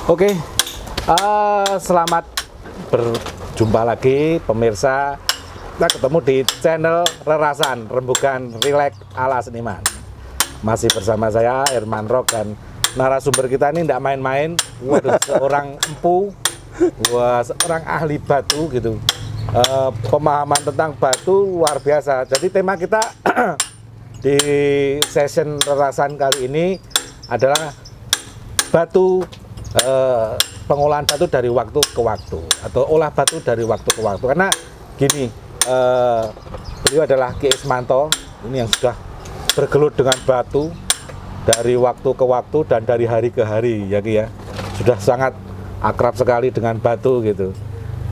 Oke, selamat berjumpa lagi pemirsa. Kita ketemu di channel Rerasan Rembugan Rileks ala Seniman. Masih bersama saya Herman Rock, dan narasumber kita ini tidak main-main. Waduh, seorang empu, seorang ahli batu gitu. Pemahaman tentang batu luar biasa. Jadi tema kita di session Rerasan kali ini adalah batu, pengolahan batu dari waktu ke waktu, atau olah batu dari waktu ke waktu. Karena gini, beliau adalah Ki Ismanto ini yang sudah bergelut dengan batu dari waktu ke waktu dan dari hari ke hari, ya Ki ya. Sudah sangat akrab sekali dengan batu gitu.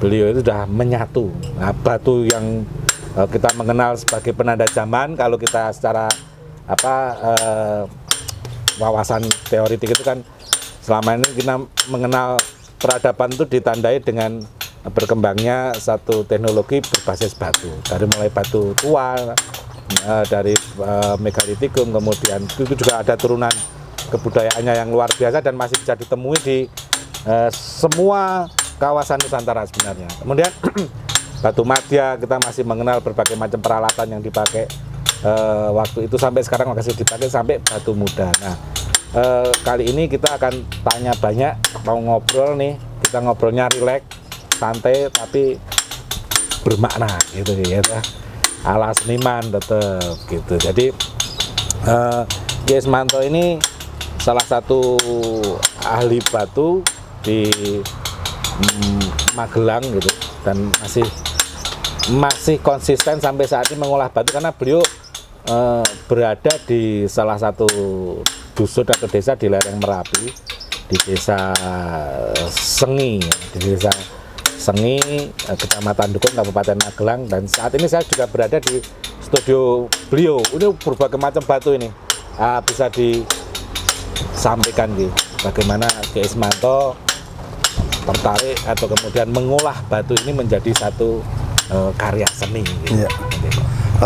Beliau itu sudah menyatu. Nah, batu yang kita mengenal sebagai penanda zaman, kalau kita secara wawasan teoritik itu kan, selama ini kita mengenal peradaban itu ditandai dengan berkembangnya satu teknologi berbasis batu. Dari mulai batu tua, dari megalitikum, kemudian itu juga ada turunan kebudayaannya yang luar biasa dan masih bisa ditemui di semua kawasan Nusantara sebenarnya. Kemudian batu madya, kita masih mengenal berbagai macam peralatan yang dipakai waktu itu sampai sekarang masih dipakai, sampai batu muda. Nah, kali ini kita akan tanya banyak, mau ngobrol nih, kita ngobrolnya rileks, santai tapi bermakna gitu ya, ala seniman tetap gitu. Jadi Ki Ismanto ini salah satu ahli batu di Magelang gitu, dan masih konsisten sampai saat ini mengolah batu, karena beliau berada di salah satu dusun atau desa di lereng Merapi, di desa Sengi, Kecamatan Dukun, Kabupaten Magelang. Dan saat ini saya juga berada di studio beliau. Ini berbagai macam batu ini bisa disampaikan gitu, bagaimana Ki Ismanto tertarik atau kemudian mengolah batu ini menjadi satu karya seni gitu. Ya.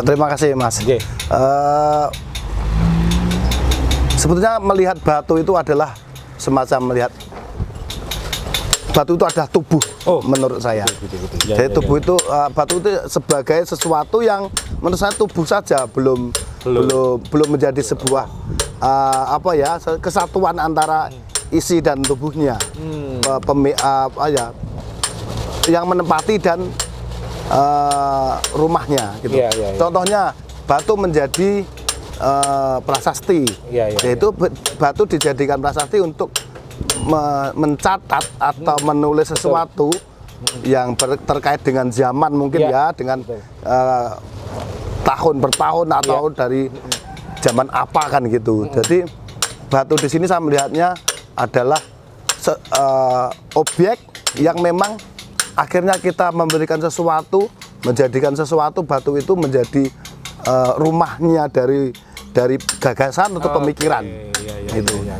Terima kasih Mas. Okay. Sebetulnya melihat batu itu adalah semacam melihat batu itu adalah tubuh, menurut saya. Ya, jadi tubuh itu, batu itu sebagai sesuatu yang menurut saya tubuh saja, belum menjadi sebuah kesatuan antara isi dan tubuhnya, yang menempati dan rumahnya gitu. Contohnya batu menjadi prasasti, yaitu batu dijadikan prasasti untuk mencatat atau menulis sesuatu yang terkait dengan zaman mungkin dengan tahun per tahun atau dari zaman apa kan gitu. Jadi batu di sini saya melihatnya adalah objek yang memang akhirnya kita memberikan sesuatu, menjadikan sesuatu, batu itu menjadi rumahnya dari gagasan atau pemikiran. Gitu. Nah,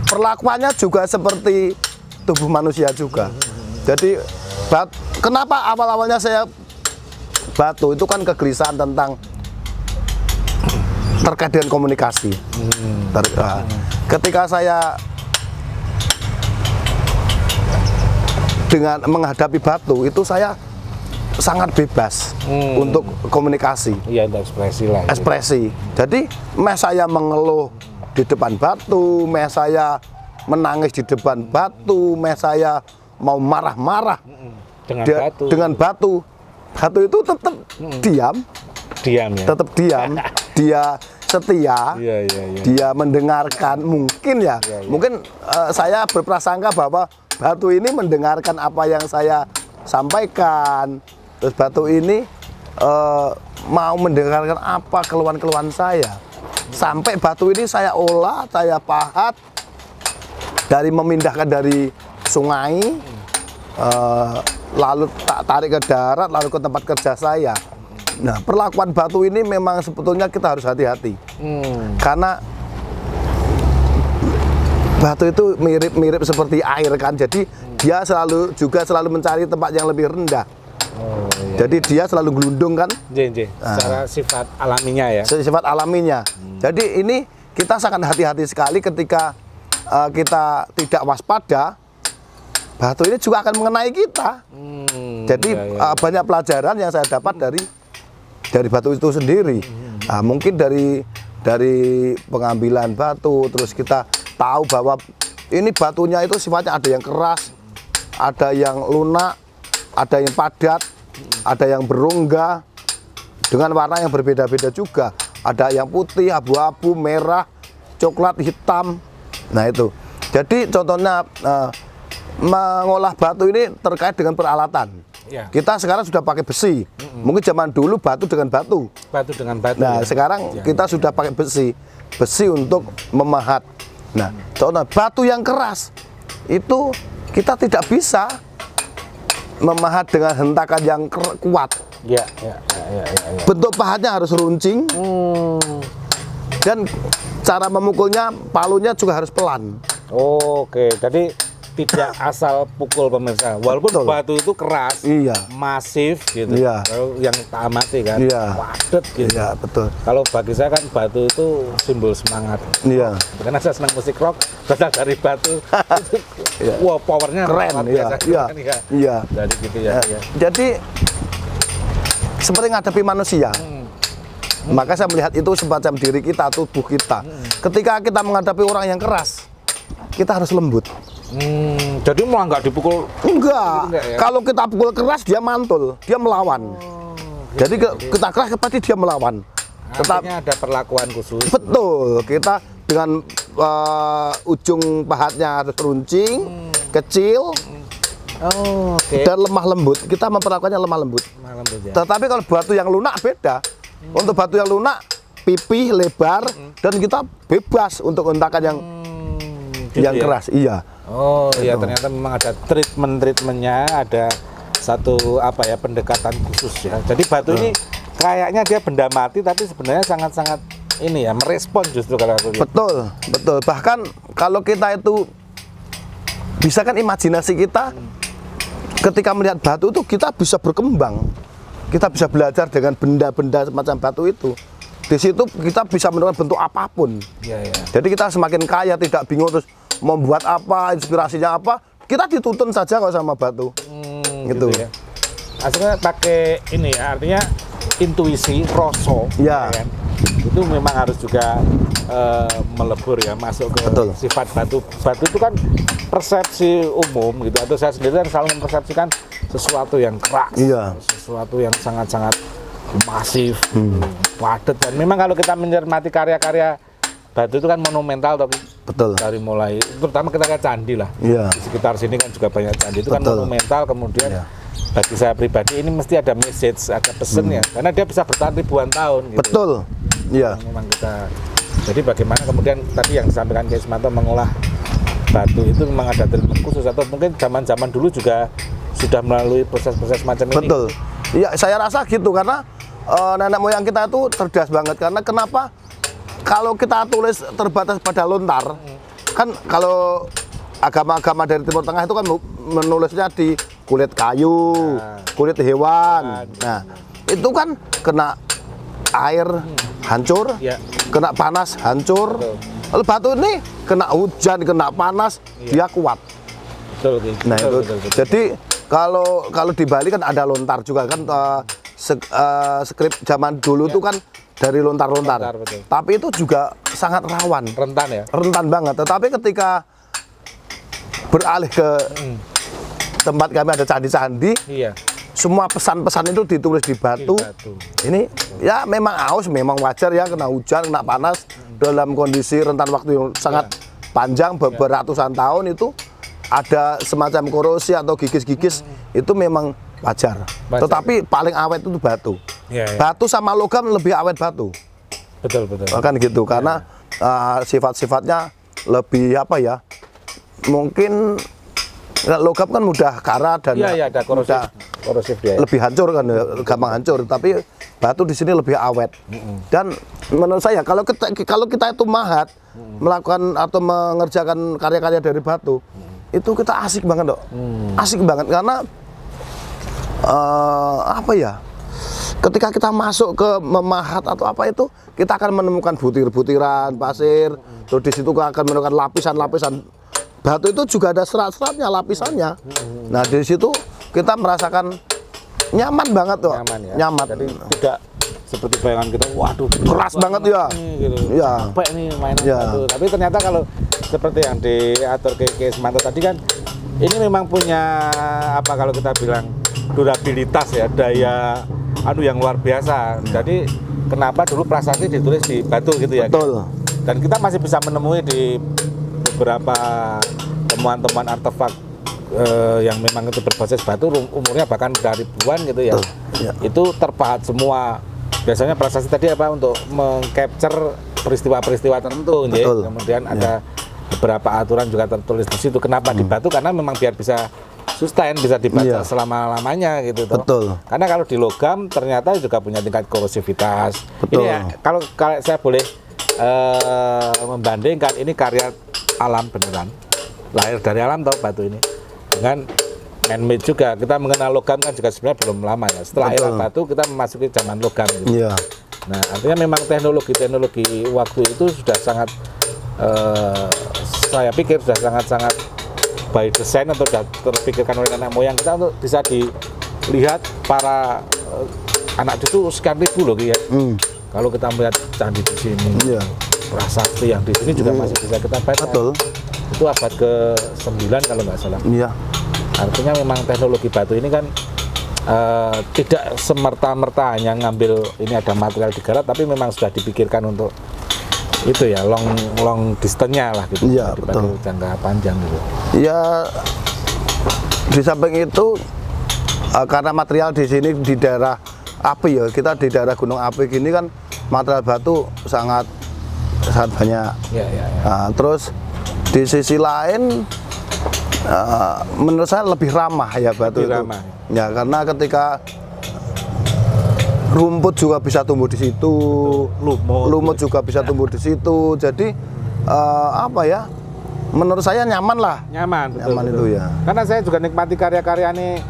perlakuannya juga seperti tubuh manusia juga. Jadi kenapa awal-awalnya saya batu itu kan kegelisahan tentang terkait dengan komunikasi. Ketika saya dengan menghadapi batu itu saya sangat bebas untuk komunikasi. Iya, untuk ekspresi lah. Ekspresi. Jadi, saya mengeluh di depan batu, saya menangis di depan batu, saya mau marah-marah dengan batu. Batu itu tetap diam ya. Tetap diam. Dia setia. Dia mendengarkan, mungkin ya. Mungkin saya berprasangka bahwa batu ini mendengarkan apa yang saya sampaikan. Terus batu ini mau mendengarkan apa keluhan-keluhan saya. Sampai batu ini saya olah, saya pahat, memindahkan dari sungai, lalu tak tarik ke darat, lalu ke tempat kerja saya. Nah, perlakuan batu ini memang sebetulnya kita harus hati-hati. Karena batu itu mirip seperti air kan, jadi dia selalu mencari tempat yang lebih rendah. Jadi dia selalu gelundung kan? Secara sifat alaminya ya. Sifat alaminya. Jadi ini kita sangat hati-hati sekali ketika kita tidak waspada, batu ini juga akan mengenai kita. Jadi banyak pelajaran yang saya dapat dari batu itu sendiri. Nah, mungkin dari pengambilan batu, terus kita tahu bahwa ini batunya itu sifatnya ada yang keras, ada yang lunak, ada yang padat, ada yang berongga dengan warna yang berbeda-beda juga. Ada yang putih, abu-abu, merah, coklat, hitam. Nah itu. Jadi contohnya mengolah batu ini terkait dengan peralatan. Ya. Kita sekarang sudah pakai besi. Mungkin zaman dulu batu dengan batu. Batu dengan batu. Nah, ya. sekarang kita sudah pakai besi. Besi untuk memahat. Nah, contoh batu yang keras itu kita tidak bisa memahat dengan hentakan yang kuat. Ya. Bentuk pahatnya harus runcing. Dan cara memukulnya, palunya juga harus pelan. Oke, jadi tidak asal pukul pemirsa. Walaupun Betul. batu itu keras, Iya. masif gitu. Iya. Kalau yang tak amati kan, Iya. padat gitu. Iya, betul. Kalau bagi saya kan batu itu simbol semangat. Iya. Karena saya senang musik rock, berasal dari batu. Iya. Wah, powernya Keren, luar iya. biasa. Iya. Kan, ya. Iya. Jadi gitu ya. Ya, jadi seperti menghadapi manusia. Maka saya melihat itu semacam diri kita, tubuh kita. Ketika kita menghadapi orang yang keras, kita harus lembut. Jadi malah nggak dipukul. Enggak. Enggak ya? Kalau kita pukul keras, dia mantul, dia melawan. Jadi kita keras pasti dia melawan. Artinya ada perlakuan khusus. Betul. Kita dengan ujung pahatnya harus runcing, kecil, Oke. dan lemah lembut. Kita memperlakukannya lemah lembut. Malam ya. Tetapi kalau batu yang lunak beda. Untuk batu yang lunak, pipih, lebar, dan kita bebas untuk hentakan yang Gitu ya? keras. Iya. Oh iya, ternyata memang ada treatmentnya, ada satu apa ya, pendekatan khusus ya. Jadi batu ini kayaknya dia benda mati, tapi sebenarnya sangat-sangat ini ya, merespon justru kalau aku lihat. Betul, betul. Bahkan kalau kita itu bisa kan imajinasi kita ketika melihat batu itu kita bisa berkembang. Kita bisa belajar dengan benda-benda semacam batu itu. Di situ kita bisa menemukan bentuk apapun. Iya, iya. Jadi kita semakin kaya, tidak bingung terus membuat apa, inspirasinya apa. Kita dituntun saja kok sama batu. Gitu. Ya. Asalnya pakai ini ya, artinya intuisi, rasa. Ya. Kan? Itu memang harus juga melebur ya, masuk ke Betul. sifat batu. Batu itu kan persepsi umum gitu, atau saya sendiri kan selalu mempersepsikan sesuatu yang keras, Iya. sesuatu yang sangat-sangat masif, padat. Dan memang kalau kita mencermati karya-karya batu itu kan monumental, tapi Betul. dari mulai, terutama kita kayak candi lah. Iya. Di sekitar sini kan juga banyak candi, itu kan Betul. monumental. Kemudian Iya. bagi saya pribadi ini mesti ada message, ada pesennya, karena dia bisa bertahan ribuan tahun gitu. Betul. Iya. Memang kita, jadi bagaimana kemudian tadi yang disampaikan Kiai Ismanto mengolah batu itu memang ada treatment khusus, atau mungkin zaman-zaman dulu juga sudah melalui proses-proses macam ini. Betul. Iya, saya rasa gitu karena nenek moyang kita itu cerdas banget. Karena kenapa? Kalau kita tulis terbatas pada lontar, kan kalau agama-agama dari Timur Tengah itu kan menulisnya di kulit kayu, kulit hewan. Nah, itu kan kena air hancur, Ya. kena panas hancur. Betul. Lalu batu ini kena hujan, kena panas, dia kuat. Betul, betul, Nah betul, itu, betul. jadi kalau di Bali kan ada lontar juga kan, skrip zaman dulu tuh kan dari lontar-lontar. Lontar, betul. Tapi itu juga sangat rawan, Rentan ya. rentan banget. Tetapi ketika beralih ke tempat kami ada candi-candi, Iya. semua pesan-pesan itu ditulis di batu. Batu. Ini ya memang aus, memang wajar ya kena hujan, kena panas dalam kondisi rentan waktu yang sangat panjang beratusan tahun itu ada semacam korosi atau gigis-gigis itu memang wajar. Wajar. Tetapi paling awet itu batu. Iya, iya. Batu sama logam lebih awet batu. Betul, betul. Kan gitu karena sifat-sifatnya lebih apa ya? Mungkin logam kan mudah karat dan Iya, ada mudah korosif dia. lebih hancur kan, gampang hancur. Tapi batu di sini lebih awet. Dan menurut saya kalau kita itu mahat melakukan atau mengerjakan karya-karya dari batu, itu kita asik banget dok. Asik banget karena apa ya? ketika kita masuk ke memahat atau apa itu, kita akan menemukan butir-butiran pasir, terus di situ akan menemukan lapisan-lapisan batu itu juga ada serat-seratnya, lapisannya. Nah di situ kita merasakan nyaman banget tuh, nyaman. Jadi tidak seperti bayangan kita, waduh keras banget ya, gitu. Ya. Capek nih mainan batu. Tapi ternyata kalau seperti yang diatur ke Ismanto tadi kan, ini memang punya apa kalau kita bilang durabilitas ya, daya yang luar biasa. Jadi kenapa dulu prasasti ditulis di batu gitu ya? Betul. Dan kita masih bisa menemui di beberapa temuan-temuan artefak yang memang itu berbasis batu, umurnya bahkan dari ribuan gitu ya. Ya. Itu terpahat semua. Biasanya prasasti tadi apa untuk mengcapture peristiwa-peristiwa tertentu, ya. Kemudian ada beberapa aturan juga tertulis di situ. Kenapa di batu? Karena memang biar bisa sustain, bisa dibaca selama-lamanya gitu. Betul. Karena kalau di logam ternyata juga punya tingkat korosivitas. Betul. Ini ya, kalau saya boleh membandingkan, ini karya alam beneran, lahir dari alam toh batu ini, dengan man-made juga. Kita mengenal logam kan juga sebenarnya belum lama ya. Setelah era batu kita memasuki zaman logam gitu. Iya. Nah artinya memang teknologi waktu itu sudah sangat saya pikir sudah sangat by design atau sudah terpikirkan oleh nenek moyang kita untuk bisa dilihat para anak cucu sekian ribu loh ya. Kalau kita melihat candi di sini, prasasti yang di sini juga masih bisa kita baca. Betul. Itu abad ke-9 kalau nggak salah. Iya. Artinya memang teknologi batu ini kan tidak semerta-merta hanya ngambil ini ada material digarap, tapi memang sudah dipikirkan untuk itu ya, long distance-nya lah gitu. Iya, betul. Jangka panjang gitu. Ya, di samping itu karena material di sini di daerah api ya, kita di daerah gunung api gini kan material batu sangat banyak. Ya. Nah, terus di sisi lain menurut saya lebih ramah ya batu lebih itu. Ramah. Ya, karena ketika rumput juga bisa tumbuh di situ, lumut juga bisa tumbuh di situ. Jadi apa ya? Menurut saya nyaman lah. Nyaman Itu ya. Karena saya juga nikmati karya-karyanya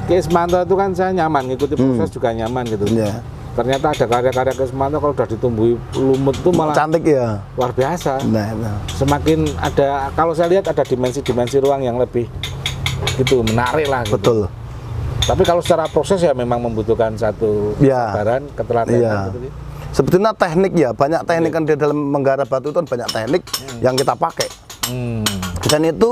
Ki Ismanto itu kan saya nyaman, ngikuti proses juga nyaman gitu. Yeah. Ternyata ada karya-karya Ki Ismanto kalau udah ditumbuhi lumut itu malah cantik ya. Luar biasa. Nah. Semakin ada, kalau saya lihat ada dimensi-dimensi ruang yang lebih gitu menarik lah. Gitu. Betul. Tapi kalau secara proses ya memang membutuhkan satu kesabaran, ketelatenan gitu. Sebetulnya teknik ya, banyak teknik kan di dalam menggarap batu itu banyak teknik yang kita pakai. Dan itu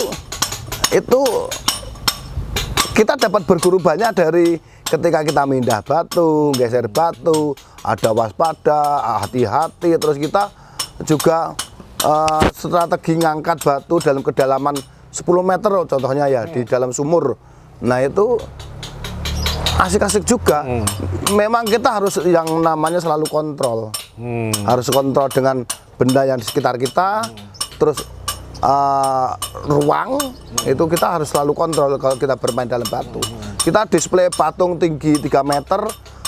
kita dapat berguru banyak dari ketika kita mindah batu, geser batu, ada waspada, hati-hati. Terus kita juga strategi ngangkat batu dalam kedalaman 10 meter contohnya ya, di dalam sumur. Nah itu asik-asik juga. Memang kita harus yang namanya selalu kontrol. Harus kontrol dengan benda yang di sekitar kita. Terus ruang itu kita harus selalu kontrol kalau kita bermain dalam batu. Kita display patung tinggi 3 meter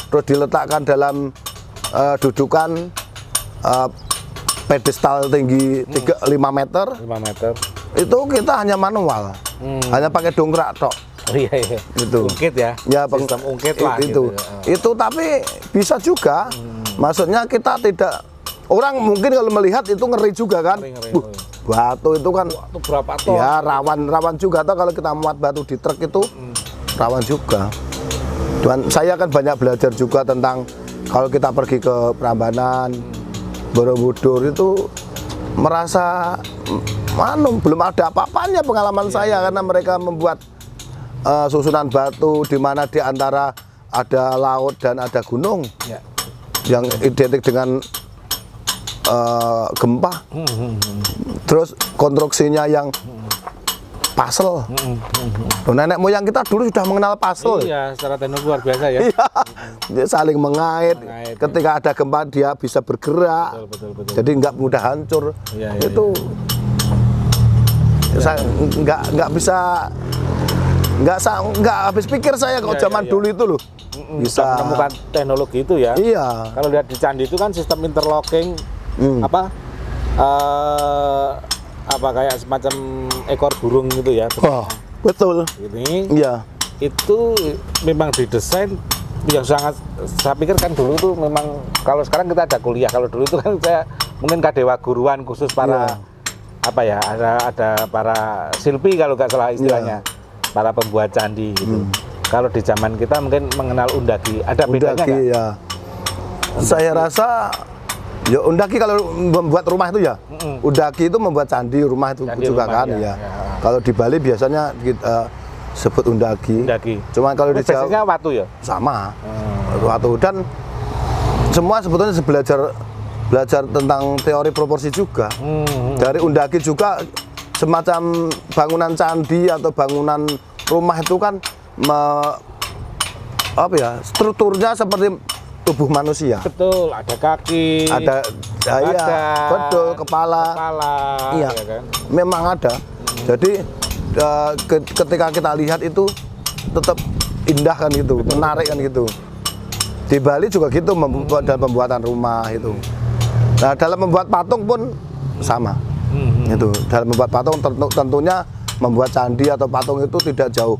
terus diletakkan dalam dudukan pedestal tinggi 5 meter. 5 meter. Itu kita hanya manual. Hanya pakai dongkrak tok. Iya. Itu. Ungkit ya. Ya, sistem ungkit lah itu. Gitu. Itu tapi bisa juga. Maksudnya kita tidak, orang mungkin kalau melihat itu ngeri juga kan. Ngeri. Batu itu kan itu berapa ton? Ya rawan juga atau kalau kita muat batu di truk itu rawan juga. Dan saya kan banyak belajar juga tentang kalau kita pergi ke Prambanan, Borobudur itu merasa belum ada apa-apanya pengalaman saya karena mereka membuat susunan batu di mana di antara ada laut dan ada gunung yang identik dengan gempa. Terus konstruksinya yang puzzle. Nenek moyang kita dulu sudah mengenal puzzle. Iya, secara teknologi luar biasa ya. Dia saling mengait. Ketika ada gempa dia bisa bergerak. Betul. Jadi nggak mudah hancur. Itu saya nggak habis pikir saya kalau zaman dulu itu loh. Bisa menemukan teknologi itu ya. Iya. Kalau lihat di candi itu kan sistem interlocking apa kayak semacam ekor burung gitu ya. Oh, betul. Ini iya. Itu memang didesain yang sangat saya pikir kan dulu tuh memang kalau sekarang kita ada kuliah, kalau dulu itu kan saya mungkin kadewa guruan khusus para apa ya, ada para silpi kalau nggak salah istilahnya, para pembuat candi gitu. Kalau di zaman kita mungkin mengenal undagi, ada bedanya nggak? Ya. Saya rasa ya undaki kalau membuat rumah itu ya, undaki itu membuat candi rumah itu Candi juga rumah, kan ya. Kalau di Bali biasanya kita sebut undaki. Cuman kalau di Jawa basisnya watu ya? sama, watu, dan semua sebetulnya belajar tentang teori proporsi juga. Dari undaki juga semacam bangunan candi atau bangunan rumah itu kan apa ya, strukturnya seperti tubuh manusia. Betul, ada kaki, ada betul, kepala. Iya, ya kan? memang ada. Jadi ketika kita lihat itu tetap indah kan gitu, menarik kan gitu. Di Bali juga gitu dalam pembuatan rumah itu. Nah, dalam membuat patung pun sama. Itu dalam membuat patung tentunya membuat candi atau patung itu tidak jauh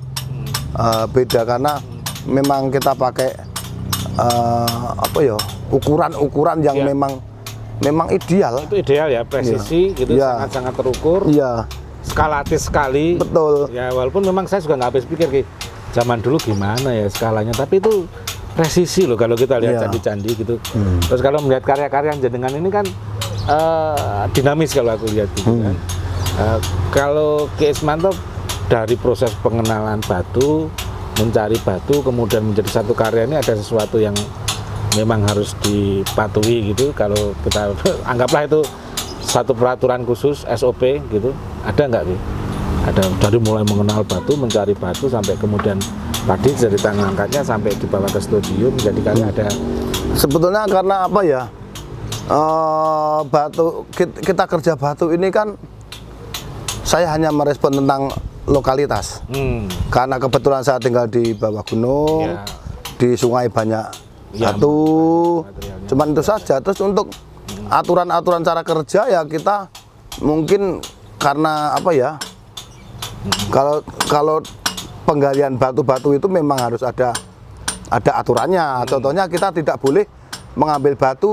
beda, karena memang kita pakai apa ya, ukuran-ukuran yang memang ideal. Itu ideal ya, presisi gitu, sangat-sangat terukur. Iya. Skalatis sekali. Betul. Ya walaupun memang saya juga nggak habis pikir zaman dulu gimana ya skalanya, tapi itu presisi loh kalau kita lihat candi-candi gitu. Terus kalau melihat karya-karya jenengan ini kan dinamis kalau aku lihat gitu kan. Kalau Ki Ismanto dari proses pengenalan batu, mencari batu, kemudian menjadi satu karya, ini ada sesuatu yang memang harus dipatuhi gitu. Kalau kita anggaplah itu satu peraturan khusus SOP gitu, ada nggak sih? Ada dari mulai mengenal batu, mencari batu, sampai kemudian tadi dari tangan angkatnya sampai dibawa ke studio menjadi karya, ada. Sebetulnya karena apa ya, batu, kita kerja batu ini kan saya hanya merespon tentang lokalitas. Karena kebetulan saya tinggal di bawah gunung, di sungai banyak batu, cuman itu saja. Terus untuk aturan-aturan cara kerja ya kita mungkin karena apa ya, kalau penggalian batu-batu itu memang harus ada aturannya. Contohnya kita tidak boleh mengambil batu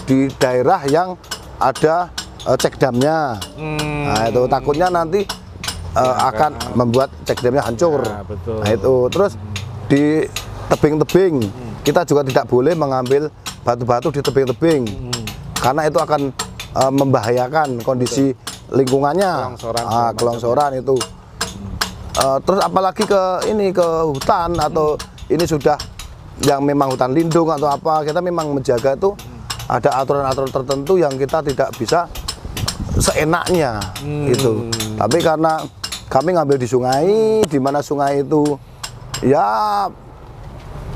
di daerah yang ada cek damnya. Nah, itu takutnya nanti akan membuat cek damnya hancur. Betul. Nah, itu terus di tebing-tebing kita juga tidak boleh mengambil batu-batu di tebing-tebing, karena itu akan membahayakan kondisi lingkungannya, kelongsoran itu. Terus apalagi ke hutan, atau ini sudah yang memang hutan lindung atau apa, kita memang menjaga itu ada aturan-aturan tertentu yang kita tidak bisa seenaknya gitu. Tapi karena kami ngambil di sungai, di mana sungai itu ya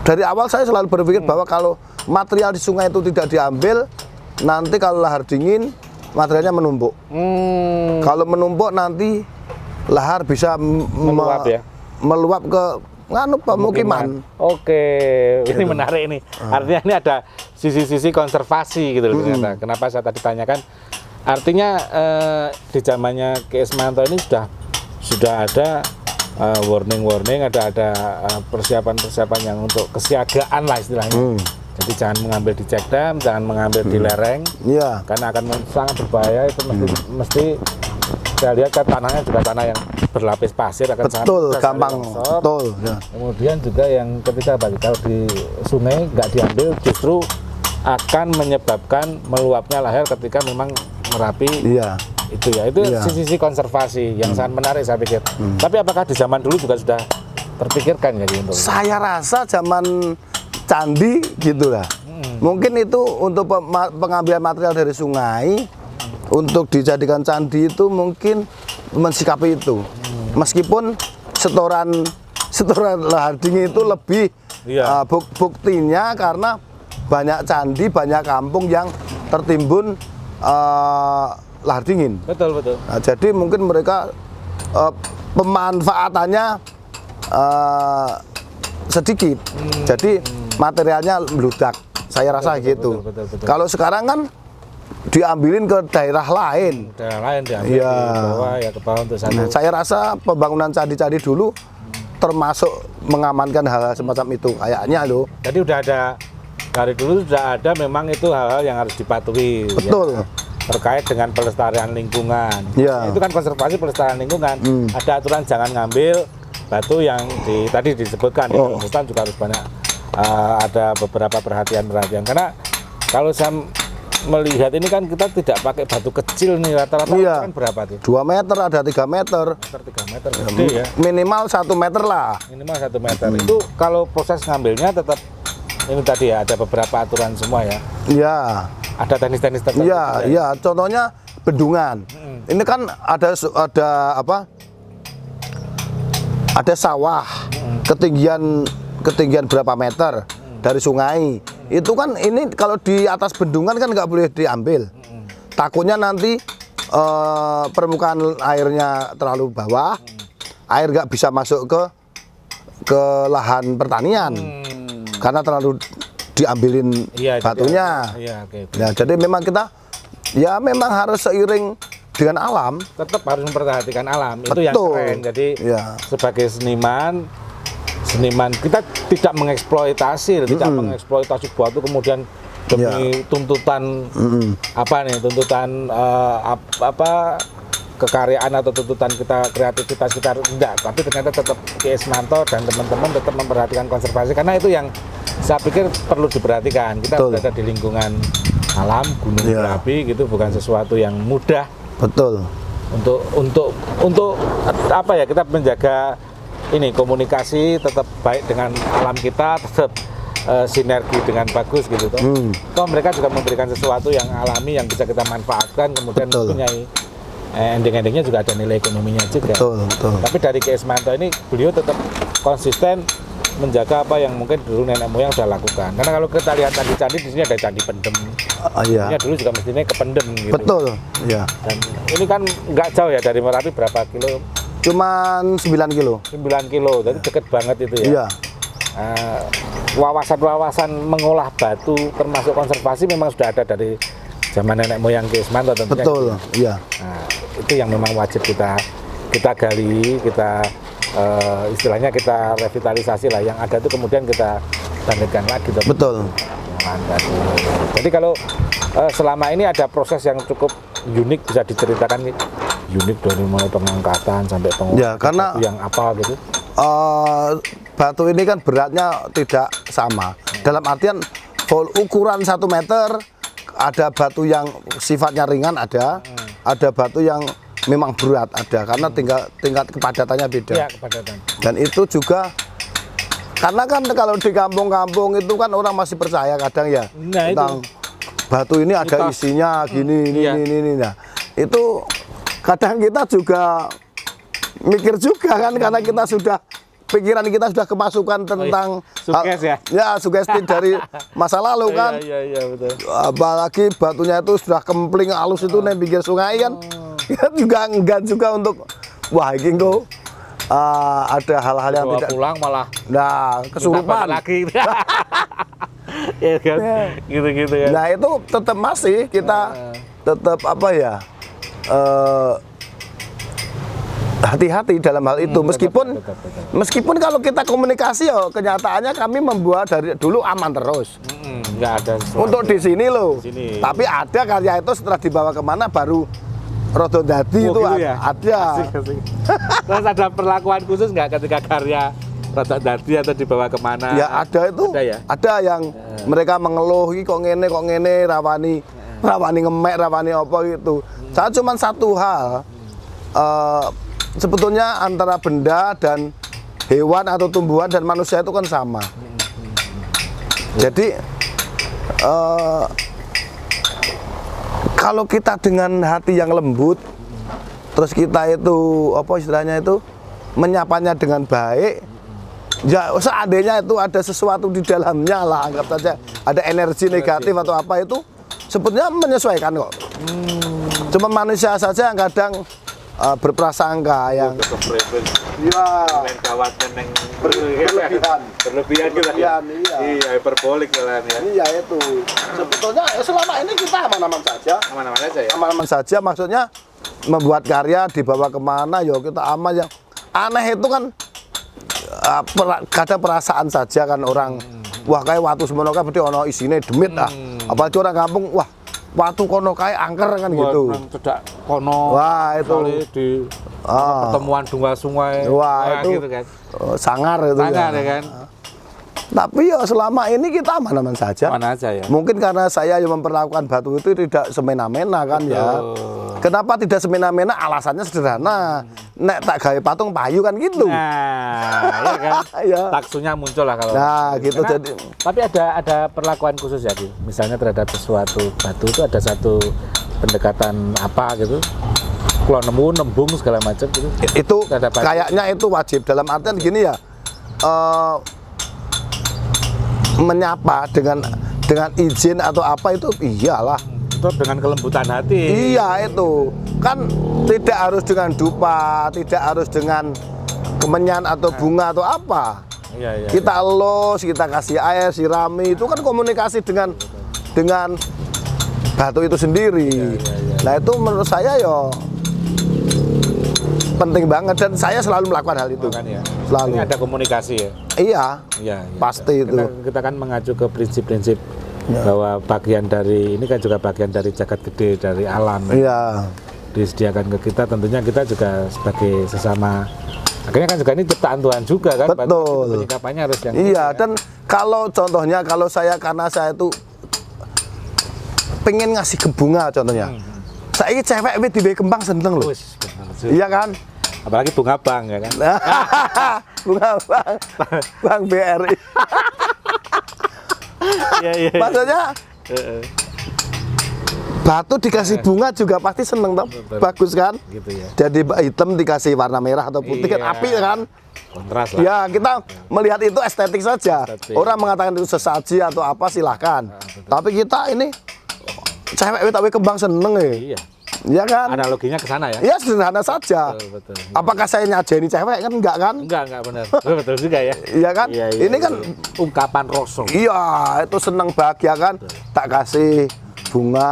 dari awal saya selalu berpikir bahwa kalau material di sungai itu tidak diambil, nanti kalau lahar dingin materialnya menumpuk. Kalau menumpuk nanti lahar bisa meluap ke pemukiman. Oke, ini menarik ini. Artinya ini ada sisi-sisi konservasi gitu loh ternyata. Kenapa saya tadi tanyakan? Artinya di zamannya Ki Ismanto ini sudah ada warning, ada persiapan yang untuk kesiagaan lah istilahnya. Jadi jangan mengambil di cekdam, jangan mengambil di lereng, karena akan sangat berbahaya. Itu mesti saya lihat kan tanahnya juga tanah yang berlapis pasir, akan gampang. Kemudian juga yang ketiga, kalau di sungai nggak diambil justru akan menyebabkan meluapnya lahar ketika memang Merapi. Itu sisi konservasi yang sangat menarik saya pikir. Tapi apakah di zaman dulu juga sudah terpikirkan ya gitu? Saya rasa zaman candi gitulah. Mungkin itu untuk pengambilan material dari sungai untuk dijadikan candi itu mungkin mensikapi itu. Meskipun setoran lahar dingin itu lebih buktinya karena banyak candi, banyak kampung yang tertimbun lahar dingin. Betul. Nah, jadi mungkin mereka pemanfaatannya sedikit. Jadi materialnya meludak. Saya rasa gitu. Betul. Kalau sekarang kan diambilin ke daerah lain. Diambil ke bawah, ke bawah untuk sana. Nah, saya rasa pembangunan candi-candi dulu termasuk mengamankan hal-hal semacam itu kayaknya loh. Jadi udah ada dari dulu sudah ada memang itu hal-hal yang harus dipatuhi. Betul. Ya, terkait dengan pelestarian lingkungan. Ya. Itu kan konservasi pelestarian lingkungan. Ada aturan jangan ngambil batu yang tadi disebutkan. Di hutan juga harus banyak ada beberapa perhatian-perhatian. Karena kalau saya melihat ini kan kita tidak pakai batu kecil nih, rata-rata kan berapa tuh? 2 meter, ada 3 meter. 3 meter gede ya. Minimal 1 meter lah. Minimal 1 meter. Itu kalau proses ngambilnya tetap ini tadi ya, ada beberapa aturan semua ya. Iya. Ada teknis-teknis tertentu. Iya, iya. Contohnya bendungan. Ini kan ada apa? Ada sawah. Ketinggian berapa meter dari sungai. Itu kan ini kalau di atas bendungan kan nggak boleh diambil. Takutnya nanti permukaan airnya terlalu bawah. Air nggak bisa masuk ke lahan pertanian. Karena terlalu diambilin batunya. Ya, jadi memang kita memang harus seiring dengan alam. Tetap harus memperhatikan alam. Itu yang keren. Jadi sebagai seniman kita tidak mengeksploitasi, tidak mengeksploitasi batu kemudian demi tuntutan tuntutan kekaryaan atau tuntutan kita kreativitas kita tidak, tapi ternyata tetap Ki Ismanto dan teman-teman tetap memperhatikan konservasi karena itu yang saya pikir perlu diperhatikan. Kita berada di lingkungan alam, gunung berapi gitu, bukan sesuatu yang mudah. Betul. Untuk apa ya, kita menjaga ini komunikasi tetap baik dengan alam kita, tetap sinergi dengan bagus gitu toh. Toh mereka juga memberikan sesuatu yang alami yang bisa kita manfaatkan kemudian mempunyai ending-endingnya juga ada nilai ekonominya juga. Betul. Tapi dari Ki Ismanto ini beliau tetap konsisten menjaga apa yang mungkin dulu nenek moyang sudah lakukan. Karena kalau kita lihat candi-candi di sini ada candi pendem. Ini dulu juga mestinya ke pendem gitu. Betul. Iya. Dan ini kan nggak jauh ya dari Merapi, berapa kilo? Cuman 9 kilo. 9 kilo, jadi deket banget itu ya. Iya. Wawasan-wawasan mengolah batu termasuk konservasi memang sudah ada dari zaman nenek moyang Ki Ismanto tentunya. Betul, iya. Nah, itu yang memang wajib kita gali, kita istilahnya kita revitalisasi lah. Yang ada itu kemudian kita bangkitkan lagi. Betul. Jadi kalau selama ini ada proses yang cukup unik, bisa diceritakan unik dari mulai pengangkatan sampai ya, karena yang apa gitu. Batu ini kan beratnya tidak sama. Dalam artian ukuran 1 meter. Ada batu yang sifatnya ringan ada batu yang memang berat ada, karena tingkat kepadatannya beda. Ya, kepadatan. Dan itu juga karena kan kalau di kampung-kampung itu kan orang masih percaya kadang ya tentang batu ini ada isinya gini ini. Nah, itu kadang kita juga mikir juga kan karena kita sudah pikiran kita sudah kemasukan tentang sugesti dari masa lalu kan. Iya, betul. Apalagi batunya itu sudah kempling halus itu nih pinggir sungai kan. Kita juga enggak juga untuk wah ini kok ada hal-hal yang tidak pulang malah kesurupan lagi. Ya kan? Gitu ya. Nah, itu tetap masih kita tetap apa ya? Hati-hati dalam hal itu, meskipun kalau kita komunikasi kenyataannya kami membuat dari dulu aman terus. Nggak ada untuk di sini loh. Tapi ada karya itu setelah dibawa kemana baru rodo dadi itu gitu ya? Ada. Asik. Terus ada perlakuan khusus nggak ketika karya rodo dadi atau dibawa kemana? Ya ada itu. Ada, ya? Ada yang mereka mengeluh kok ngene rawani ngemek, rawani apa gitu. Saya cuma satu hal. Sebetulnya antara benda dan hewan atau tumbuhan dan manusia itu kan sama. Jadi kalau kita dengan hati yang lembut, terus kita itu apa istilahnya itu menyapanya dengan baik, ya seandainya itu ada sesuatu di dalamnya lah, anggap saja ada energi negatif atau apa itu sebetulnya menyesuaikan kok. Cuma manusia saja yang kadang berprasangka yang berlebihan kita ya. Iya, hiperbolik jalan ya. Iya itu. Sebetulnya selama ini kita aman-aman saja. Aman-aman saja maksudnya membuat karya dibawa kemana ya kita aman. Yang aneh itu kan kadang perasaan saja kan orang. Wah kayak watu semono kae berarti ono isine demit ah. Apalagi orang kampung, wah watu kono kae angker kan gitu. Cedak kono. Wah itu di pertemuan dua sungai. Wah itu gitu kan. Sangar itu. Sangar ya kan. Tapi ya selama ini kita aman-aman saja. Mana aja ya. Mungkin karena saya yang memperlakukan batu itu tidak semena-mena kan ya. Kenapa tidak semena-mena? Alasannya sederhana. Nek tak gawe patung payu kan gitu. Nah, ya kan. Ya. Taksunya muncul lah kalau. Nah, gitu Karena, jadi. Tapi ada perlakuan khusus ya, Ki? Misalnya terhadap sesuatu batu itu ada satu pendekatan apa gitu. Kalau nemu nembung segala macam gitu. Itu Terhadap batu. kayaknya itu wajib dalam artian gini ya. Menyapa dengan izin atau apa itu iyalah. Itu dengan kelembutan hati. Iya itu kan tidak harus dengan dupa, tidak harus dengan kemenyan atau bunga atau apa. Iya. Kita elus, kita kasih air, sirami, itu kan komunikasi dengan batu itu sendiri. Iya. Nah itu menurut saya ya penting banget dan saya selalu melakukan hal itu. Ya. Selalu. Ini ada komunikasi ya. Iya. Pasti Pasti itu. Kita kan mengacu ke prinsip-prinsip bahwa bagian dari ini kan juga bagian dari jagat gede dari alam. Iya. Disediakan ke kita, tentunya kita juga sebagai sesama. Akhirnya kan juga ini ciptaan Tuhan juga kan. Betul. Penyikapannya harus yang Iya, dan kalau contohnya kalau saya karena saya itu pengen ngasih ke bunga contohnya. Saya ini cewek di kembang seneng loh. Iya kan? Apalagi bunga bang ya kan. Bunga bang BRI. Iya. Maksudnya batu dikasih bunga juga pasti seneng toh. Bagus kan? Gitu ya. Jadi hitam dikasih warna merah atau putih kan Iya. api kan? Kontras lah. Ya kita melihat itu estetik saja. Estetik. Orang mengatakan itu sesaji atau apa silahkan. Tapi kita ini cewek tapi kembang seneng ya. Iya. Iya kan? Analoginya ke sana ya. Ya sederhana saja. Betul. Apakah saya nyajeni cewek kan enggak kan? Enggak benar. Betul juga ya. Iya kan? Iya, Ini kan ungkapan rasa. iya itu seneng bahagia kan? Tak kasih bunga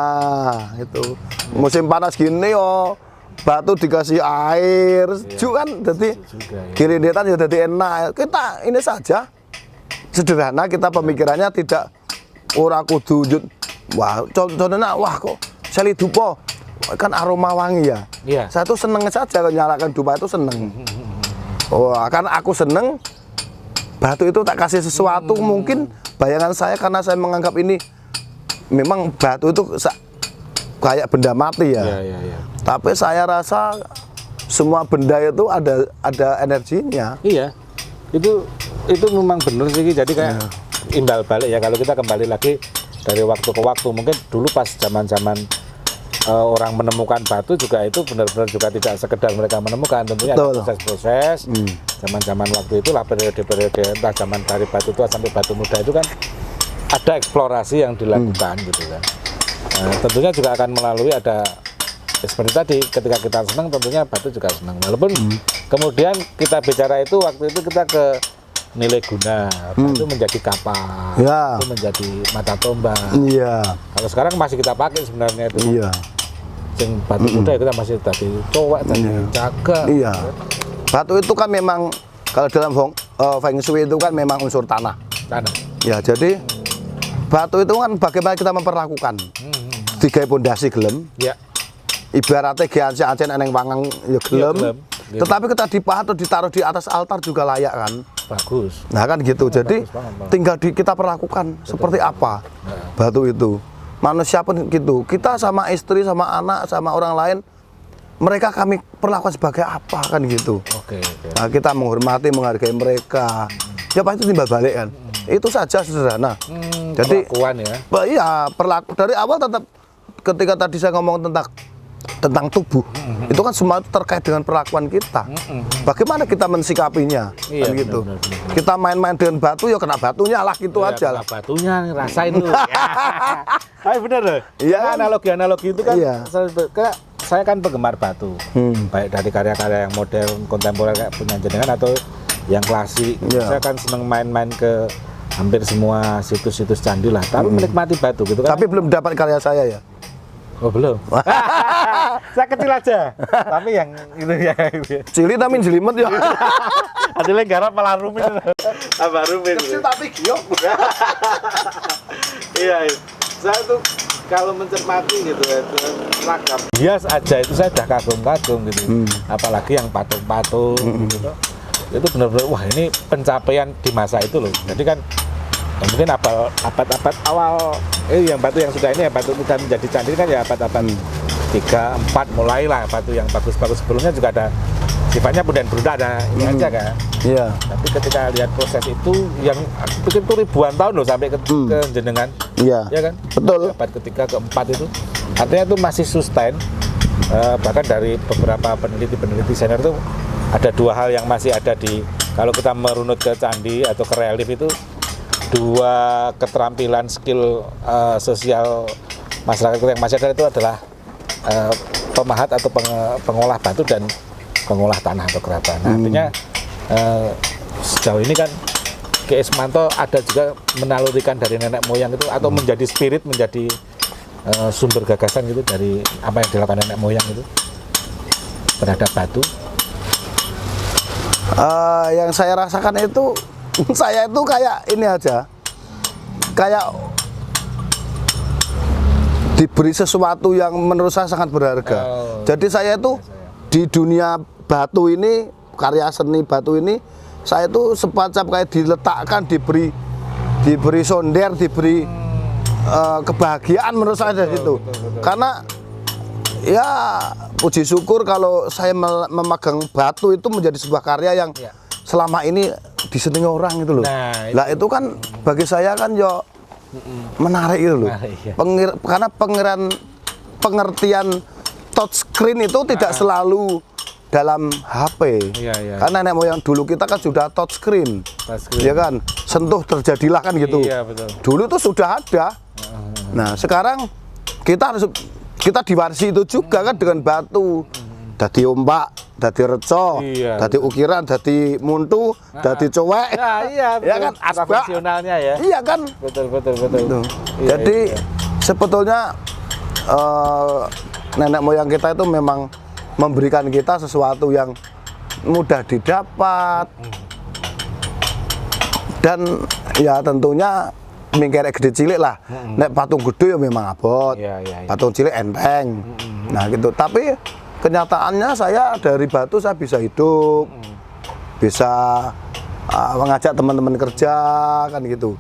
itu. Musim panas gini yo batu dikasih air, sejuk kan? Jadi Juga, ya. kirindetan ya jadi enak. Kita ini saja sederhana kita pemikirannya tidak ora kudu wujud. Wah, contohnya wah kok seli dupa kan aroma wangi ya. Iya. Saya tuh seneng saja kalau nyalakan dupa itu seneng. Wah, karena aku seneng batu itu tak kasih sesuatu mungkin bayangan saya karena saya menganggap ini memang batu itu kayak benda mati ya. Iya. Tapi saya rasa semua benda itu ada energinya. Iya. Itu memang benar sih. Jadi kayak imbal balik ya kalau kita kembali lagi dari waktu ke waktu. Mungkin dulu pas zaman-zaman orang menemukan batu juga itu benar-benar juga tidak sekedar mereka menemukan, tentunya ada proses-proses. Zaman-zaman waktu itulah periode-periode entah zaman dari batu tua sampai batu muda itu kan ada eksplorasi yang dilakukan gitu kan. Tentunya juga akan melalui ada seperti tadi ketika kita senang tentunya batu juga senang. Walaupun kemudian kita bicara itu waktu itu kita ke nilai guna, itu menjadi kapal, Ya. itu menjadi mata tombak. Iya. Kalau sekarang masih kita pakai sebenarnya itu. Iya. Sing batu muda kita masih tadi cowok tadi jaga. Iya. Batu itu kan memang kalau dalam Feng Shui itu kan memang unsur tanah. Tanah. Ya, jadi batu itu kan bagaimana kita memperlakukan. Tiga pondasi gelem. Ya. Ibaratnya geancen eneng wangang ya gelem. gelem. Tetapi kita dipahat atau ditaruh di atas altar juga layak kan. Bagus. Nah kan gitu. Jadi bagus banget. tinggal kita perlakukan seperti apa batu itu. Manusia pun gitu. Kita sama istri, sama anak, sama orang lain, mereka kami perlakukan sebagai apa kan gitu. Oke. Nah, kita menghormati, menghargai mereka. Ya pasti timbal balik kan. Itu saja sederhana. Jadi Perlakuan ya. iya dari awal tetap ketika tadi saya ngomong tentang tubuh, itu kan semua terkait dengan perlakuan kita. Bagaimana kita mensikapinya, Iya, kan gitu. benar. Kita main-main dengan batu, ya kena batunya lah gitu Ya, aja lah. batunya rasain dulu. Ayo bener loh. Iya Kan kan? analogi itu kan. Iya. Saya kan penggemar batu. Baik dari karya-karya yang modern, kontemporer kayak punya jenengan atau yang klasik. Iya. Saya kan seneng main-main ke hampir semua situs-situs candi lah. Tapi menikmati batu gitu kan. Tapi belum dapat karya saya ya. Oh belum. Saya kecil aja. Tapi yang itu ya. Cili tapi jelimet ya. Adile garap malah rumit. Tambah rumit. Kecil tapi giok. Iya, saya tuh kalau mencermati gitu ya, ragam hias aja itu saya udah kagum-kagum gitu. Apalagi yang patung-patung gitu. Itu benar-benar wah ini pencapaian di masa itu loh. Jadi kan ya mungkin abad-abad awal yang batu yang sudah ini ya batu sudah menjadi candi kan ya abad-abad 3, 4 mulailah batu yang bagus-bagus sebelumnya juga ada sifatnya budan-budan ada ini aja kan. Iya. Tapi ketika lihat proses itu yang pikir itu ribuan tahun loh sampai ke jenengan. Iya. Ya kan? Betul. Abad ketiga keempat itu artinya itu masih sustain. Bahkan dari beberapa peneliti senior itu ada 2 hal yang masih ada di kalau kita merunut ke candi atau ke relief itu 2 keterampilan skill sosial masyarakat yang masih ada itu adalah pemahat atau pengolah batu dan pengolah tanah atau keraton. Nah, artinya sejauh ini kan Ki Ismanto ada juga menalurikan dari nenek moyang itu atau menjadi spirit, menjadi sumber gagasan gitu dari apa yang dilakukan nenek moyang itu terhadap batu. Yang saya rasakan itu saya itu kayak ini aja, kayak diberi sesuatu yang menurut saya sangat berharga. Jadi saya itu di dunia batu ini, karya seni batu ini, saya itu semacam kayak diletakkan, diberi sonder, diberi kebahagiaan menurut saya dari situ. Karena ya puji syukur kalau saya memegang batu itu menjadi sebuah karya yang selama ini disenangi orang gitu loh. Nah, itu kan bagi saya kan yo menarik gitu loh. Karena pengertian touchscreen itu tidak selalu dalam HP. Karena nenek moyang dulu kita kan sudah touchscreen. Ya kan, sentuh terjadilah kan gitu. Betul. Dulu tuh sudah ada. Nah, sekarang kita diwarisi itu juga kan dengan batu. Dadi ombak, dadi reco, dadi ukiran, dadi muntu, dadi cowek. Iya, ya kan asbak. Fungsionalnya ya. Iya kan? Betul. Gitu. Jadi sebetulnya nenek moyang kita itu memang memberikan kita sesuatu yang mudah didapat. Dan ya tentunya mingkerek gede cilik lah. Nek patung gede ya memang abot. Patung cilik enteng. Nah gitu. Tapi kenyataannya saya dari batu saya bisa hidup, bisa mengajak teman-teman kerja kan gitu.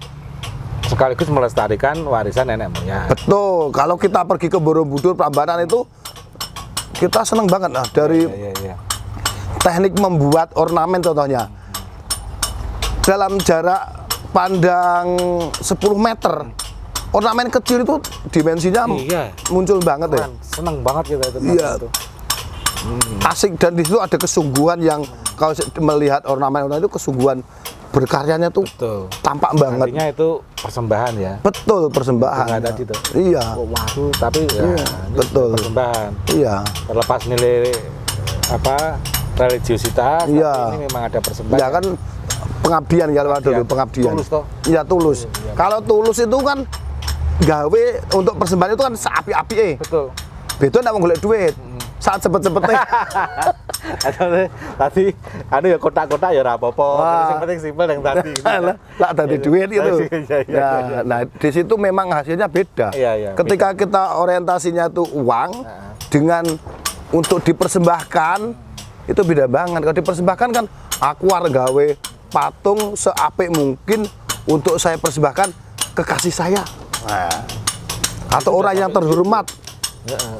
Sekaligus melestarikan warisan nenek moyang. Betul. Kalau kita pergi ke Borobudur, Prambanan itu kita seneng banget lah dari teknik membuat ornamen contohnya. Dalam jarak pandang 10 meter, ornamen kecil itu dimensinya muncul banget ya. Seneng banget kita itu. Itu. Asik dan di situ ada kesungguhan yang kalau melihat ornamen itu kesungguhan berkaryanya tuh tampak banget. Artinya itu persembahan ya. Betul, persembahan. Tadi tuh. Iya. Waduh, tapi betul. Persembahan. Iya. Terlepas nilai religiositas, tapi ini memang ada persembahan. Iya kan pengabdian ya dulu, pengabdian. Tulus toh? Iya, tulus. Kalau tulus itu kan gawe untuk persembahan itu kan seapi-api. Betul. Beda nek golek duit. Saat cepet-cepetnya. Tadi ya kotak-kotak ya ora apa-apa. Yang penting simpel yang tadi. Lah tadi duit itu. Nah, di situ memang hasilnya beda. Ketika kita orientasinya tuh uang dengan untuk dipersembahkan itu beda banget. Kalau dipersembahkan kan aku gawe patung seapik mungkin untuk saya persembahkan ke kasih saya. Atau orang yang terhormat.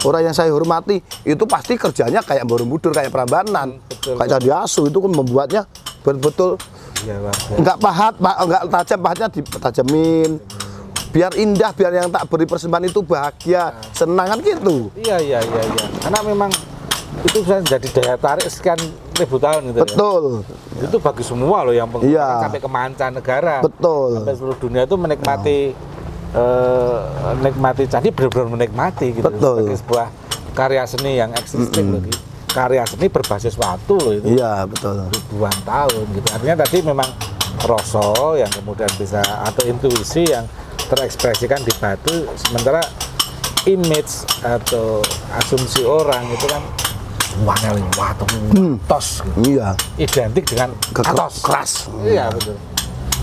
Orang yang saya hormati itu pasti kerjanya kayak Borobudur, kayak Prambanan, kayak Candi Asu itu kan membuatnya betul-betul nggak pahat, nggak tajam, pahatnya ditajamin biar indah, biar yang tak beri persembahan itu bahagia, senang kan gitu. Iya. Karena memang itu bisa jadi daya tarik sekian ribu tahun gitu. Betul. Ya. Itu bagi semua loh yang sampai ke mancanegara. Betul. Sampai seluruh dunia itu menikmati menikmati candi, benar-benar menikmati gitu. Betul. Sebagai sebuah karya seni yang existing loh gitu. Karya seni berbasis waktu loh itu. Iya, betul. Ribuan tahun gitu. Artinya tadi memang rasa yang kemudian bisa atau intuisi yang terekspresikan di batu, sementara image atau asumsi orang itu kan Wanel, watu, tos. Iya. Identik dengan atos. Keras. Iya betul.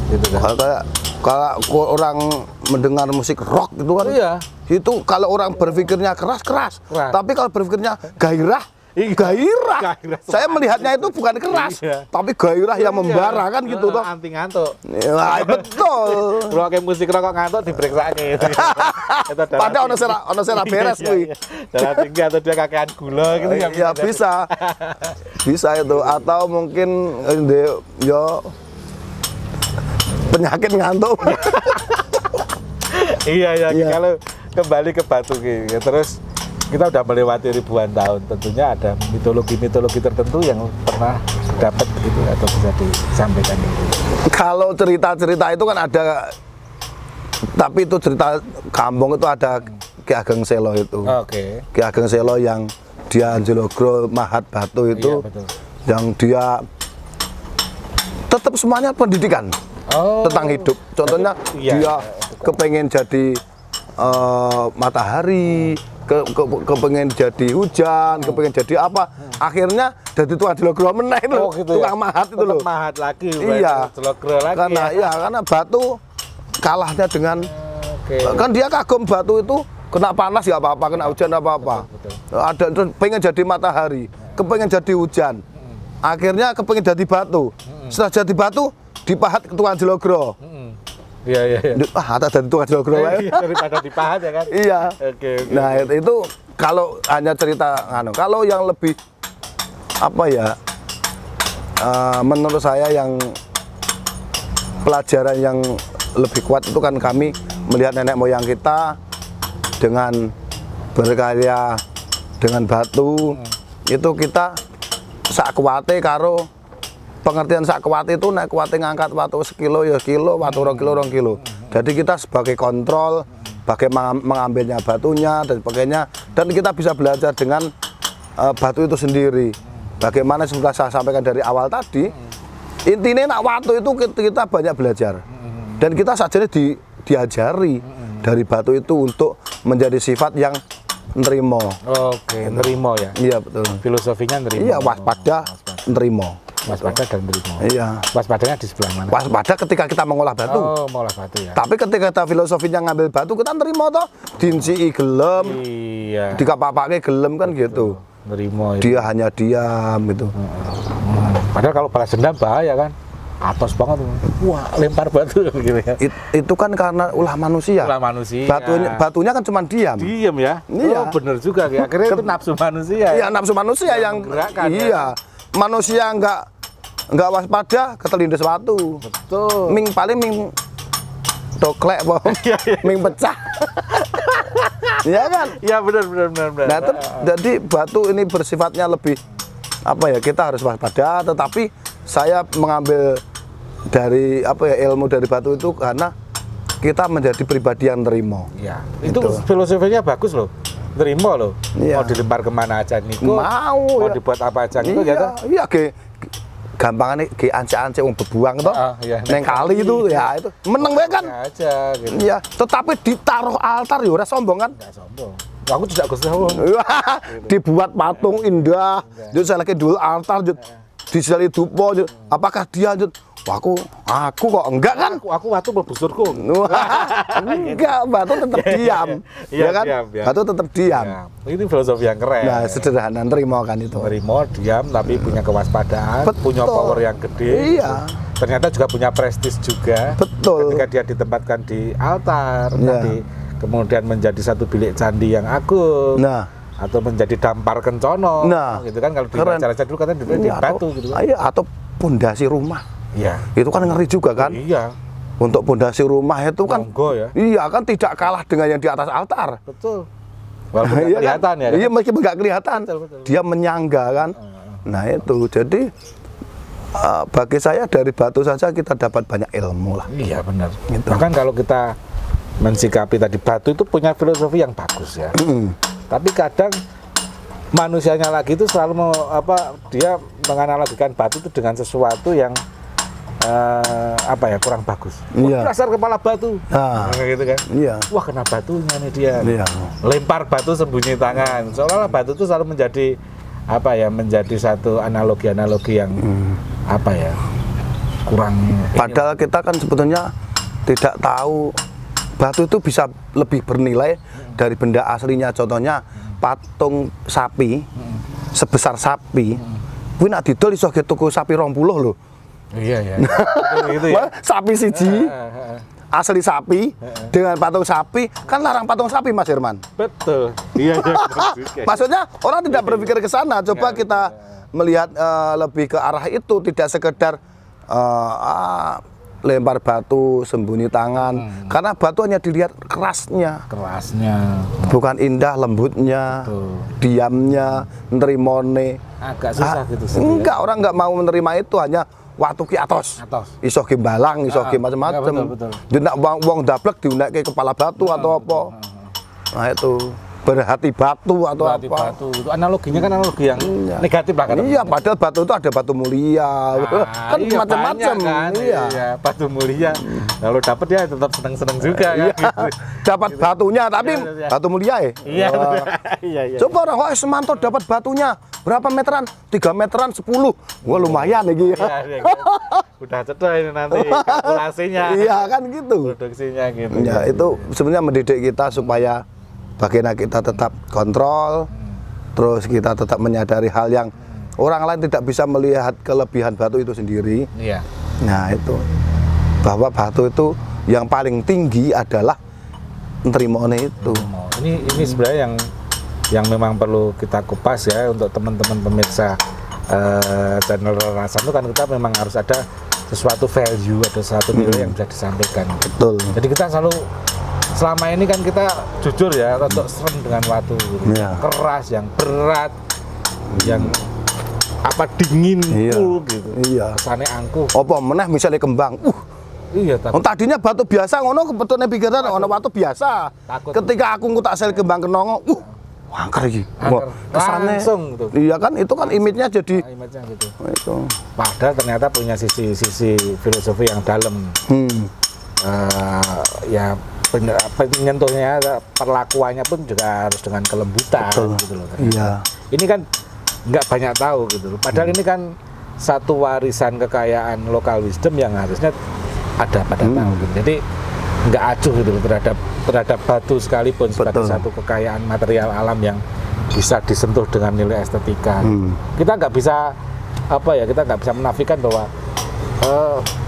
Gitu kan. Kalau orang mendengar musik rock itu kan, Iya. itu kalau orang berpikirnya keras. Tapi kalau berpikirnya gairah. Saya melihatnya itu bukan keras, tapi gairah yang membara kan gitu toh. Anti ngantuk. Ya, betul. Kalau kayak musik rock ngantuk diperiksa gitu. Padahal ono sera beres kuwi. Darah tinggi atau dia kakean gula gitu Ya bisa. Bisa itu atau mungkin yo penyakit ngantuk. Iya. Kalau kembali ke Batu gitu. Terus kita udah melewati ribuan tahun, tentunya ada mitologi tertentu yang pernah dapat gitu atau bisa disampaikan gitu. Kalau cerita itu kan ada, tapi itu cerita kampung itu ada Ki Ageng Selo itu. Oke. Ki Ageng Selo yang dia Anjlogro Mahat Batu itu, Iya, betul. yang dia tetap semuanya pendidikan tentang hidup. Contohnya dia kepengen jadi matahari, kepengen jadi hujan, kepengen jadi apa, akhirnya jadi tukang Anjlogro meneh itu, gitu tukang mahat itu loh. Mahat lagi, Iya. Anjlogro lagi. Karena batu kalahnya dengan, kan dia kagum batu itu kena panas ya apa-apa, kena hujan apa-apa. Ada pengen jadi matahari, kepengen jadi hujan, akhirnya kepengen jadi batu. Setelah jadi batu dipahat ke tukang Anjlogro. Iya. Ada dari tukang Anjlogro Daripada dipahat ya kan. Iya. Oke. Nah itu kalau hanya cerita kalau yang lebih apa ya, menurut saya yang pelajaran yang lebih kuat itu kan kami melihat nenek moyang kita dengan berkarya dengan batu. Itu kita sak kuwate karo pengertian sak kuwate itu nek kuwate ngangkat watu sekilo ya kilo, watu 2 kilo 2 kilo. Jadi kita sebagai kontrol bagaimana mengambilnya batunya dan sebagainya, dan kita bisa belajar dengan batu itu sendiri. Bagaimana setelah saya sampaikan dari awal tadi, intinya nak watu itu kita banyak belajar. Dan kita saja diajari dari batu itu untuk menjadi sifat yang nerimo. Oke, nerimo ya. Iya betul. Filosofinya nerimo. Iya, waspada, nerimo. Waspada dan nerimo. Iya. Waspadanya di sebelah mana? Waspada ketika kita mengolah batu. Oh, mengolah batu ya. Tapi ketika kita filosofinya ngambil batu, kita nerimo toh. Dincii gelem, Iya. dikapapake gelem kan gitu. Nerimo itu. Dia hanya diam gitu. Padahal kalau balas dendam bahaya kan. Atos banget. Wah, lempar batu gitu ya. Itu kan karena ulah manusia. Ulah manusia. Batunya kan cuma diam. Diem ya. Iya. Oh, bener juga ya. Akhirnya itu nafsu manusia. Iya, nafsu manusia yang menggerakkan, iya. Manusia nggak waspada keterlindas batu. Betul. Ming doklek po. Ming pecah. Iya kan? Iya benar. Nah, jadi batu ini bersifatnya lebih apa ya? Kita harus waspada, tetapi saya mengambil dari apa ya, ilmu dari batu itu karena kita menjadi pribadi yang nerimo. Iya. Itu filosofinya bagus loh. Nerimo loh. Iya. Mau dilempar kemana aja Niko. Mau ya. Dibuat apa aja Niko iya, ya toh? Iya, gampangane ge ance-ance wong bebuang toh. Iya, neng kali itu ya itu meneng wae kan. Aja gitu. Iya, tetapi ditaruh altar ya ora sombong kan. Enggak sombong. Aku tidak Gusti Allah. Dibuat patung indah. Jadi saya lagi dulu altar disali dupo. Apakah dia wah, aku kok enggak kan? Aku waktu berbusurku. Enggak, batu tetap diam. Iya kan? diam. Batu tetap diam. Ya, ini filosofi yang keren. Nah, sederhana nerimo kan itu. Nerimo, diam, tapi punya kewaspadaan, punya power yang gede. Iya. Ternyata juga punya prestis juga. Betul. Ketika dia ditempatkan di altar, Iya. kemudian menjadi satu bilik candi yang agung. Nah, atau menjadi dampar kencono. Nah, gitu kan kalau di keren. acara dulu katanya di batu gitu kan. Iya, atau pondasi rumah. Iya. Itu kan ngeri juga kan? Iya. Untuk pondasi rumah itu kan monggo ya. Iya, kan tidak kalah dengan yang di atas altar. Betul. Walaupun nggak kelihatan ya kan? Iya, meskipun nggak kelihatan. Betul. Dia menyangga kan. Nah, itu. Jadi bagi saya dari batu saja kita dapat banyak ilmu lah. Iya, benar. Gitu. Bahkan kalau kita mensikapi tadi batu itu punya filosofi yang bagus ya. Tapi kadang manusianya lagi itu selalu dia menganalogikan batu itu dengan sesuatu yang kurang bagus. Iya. Dasar kepala batu. Nah, gitu kan. Iya. Wah, kena batunya nih dia. Iya. Lempar batu sembunyi tangan. Seolah-olah batu itu selalu menjadi apa ya, menjadi satu analogi yang apa ya, kurang. Padahal kita kan sebetulnya tidak tahu batu itu bisa lebih bernilai dari benda aslinya. Contohnya patung sapi sebesar sapi, kuwi nak didol iso tuku sapi 20 lho. Iya. Itu ya. Sapi siji asli sapi dengan patung sapi, kan larang patung sapi Mas Herman. Betul. Iya. Maksudnya orang tidak berpikir ke sana. Coba kita melihat lebih ke arah itu, tidak sekedar lempar batu sembunyi tangan, karena batu hanya dilihat kerasnya, bukan indah lembutnya, diamnya, nerimone. Agak susah gitu sih. Enggak, orang enggak mau menerima itu, hanya watu ki atos. Iso ki balang, iso ki macam-macam. Dinak wong dablek diunekke kepala batu atau apa. Nah itu berhati batu atau berhati apa. Batu. Itu analoginya kan analogi yang negatif lah kan. Iya, padahal batu itu ada batu mulia. Kan iya, macam-macam kan? Iya, batu mulia. Kalau dapat ya tetap seneng-seneng juga kan. Gitu. Dapat batunya tapi batu mulia ya. Iya. Iya. Coba orang kok Semanto dapat batunya berapa meteran? 3 meteran 10. Wah, lumayan iki. Iya. Udah cedek ini nanti kalkulasinya. Iya kan gitu. Produksinya gitu. Ya, itu sebenarnya mendidik kita supaya bagaimana kita tetap kontrol, terus kita tetap menyadari hal yang orang lain tidak bisa melihat kelebihan batu itu sendiri. Iya. Nah itu, bahwa batu itu yang paling tinggi adalah nerimone itu. Ini sebenarnya yang memang perlu kita kupas ya untuk teman-teman pemirsa channel Rerasan itu, kan kita memang harus ada sesuatu value, ada sesuatu nilai yang bisa disampaikan. Betul. Jadi kita selalu selama ini kan kita jujur ya, untuk serem dengan waktu gitu. Keras, yang berat, yang apa dingin, cool gitu. Iya. Kesannya angkuh. Apa meneh misalnya kembang. Iya. Tadinya batu biasa ngono, kebetulnya pikiran ono batu biasa. Takut. Ketika aku ngutak sel kembang kenongo, angker iki. Kesannya langsung gitu. Iya kan, itu kan image-nya jadi. Image-nya gitu. Itu. Padahal ternyata punya sisi filosofi yang dalam. Ya penyentuhnya, perlakuannya pun juga harus dengan kelembutan. Betul. Gitu loh. Iya. Ini kan nggak banyak tahu gitu loh. Padahal ini kan satu warisan kekayaan lokal wisdom yang harusnya ada pada tahu gitu. Jadi nggak acuh gitu loh terhadap batu sekalipun sebagai satu kekayaan material alam yang bisa disentuh dengan nilai estetika. Kita nggak bisa kita nggak bisa menafikan bahwa